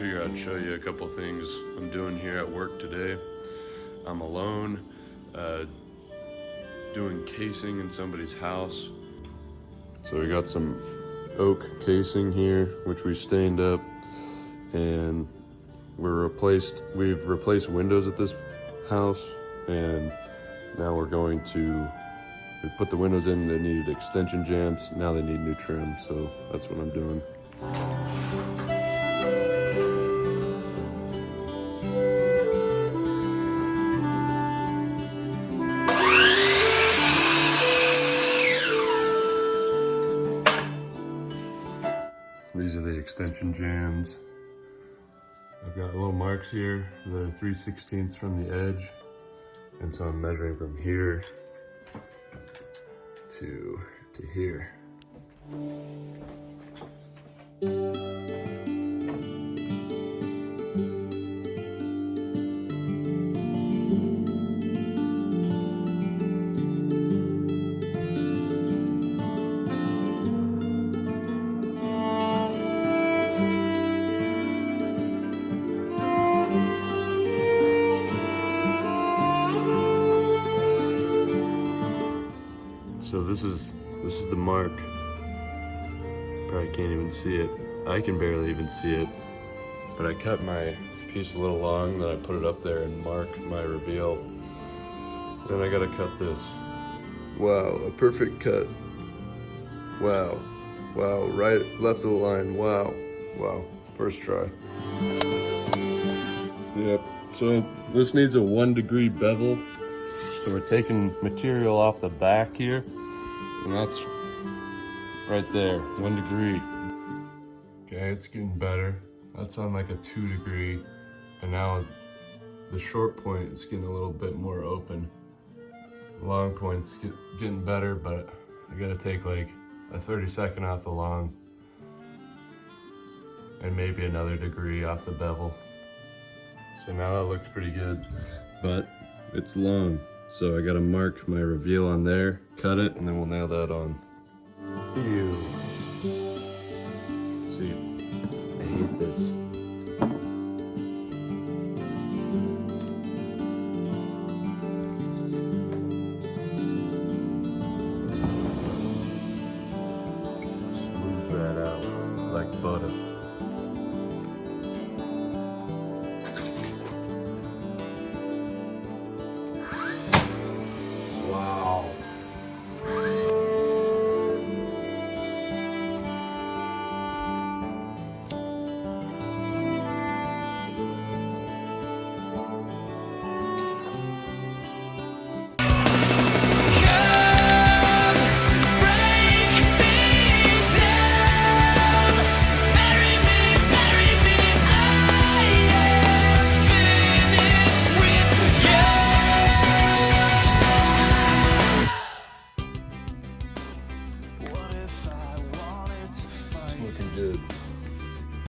Figure I'd show you a couple things I'm doing here at work today. I'm alone, doing casing in somebody's house. So we got some oak casing here, which we stained up, and we've replaced windows at this house, and now we put the windows in. They needed extension jambs, now they need new trim, so that's what I'm doing. These are the extension jambs. I've got little marks here that are 3/16 from the edge. And so I'm measuring from here to here. So this is the mark. Probably can't even see it. I can barely even see it. But I cut my piece a little long, then I put it up there and mark my reveal. Then I gotta cut this. Wow, a perfect cut. Wow, wow, right, left of the line, wow, wow, first try. Yep, so this needs a 1-degree bevel. So we're taking material off the back here, and that's right there, 1 degree. Okay, it's getting better. That's on like a 2-degree, and now the short point is getting a little bit more open. The long point's getting better, but I gotta take like a 32nd off the long, and maybe another degree off the bevel. So now that looks pretty good, but it's long. So I gotta mark my reveal on there, cut it, and then we'll nail that on. Ew. See, I hate this.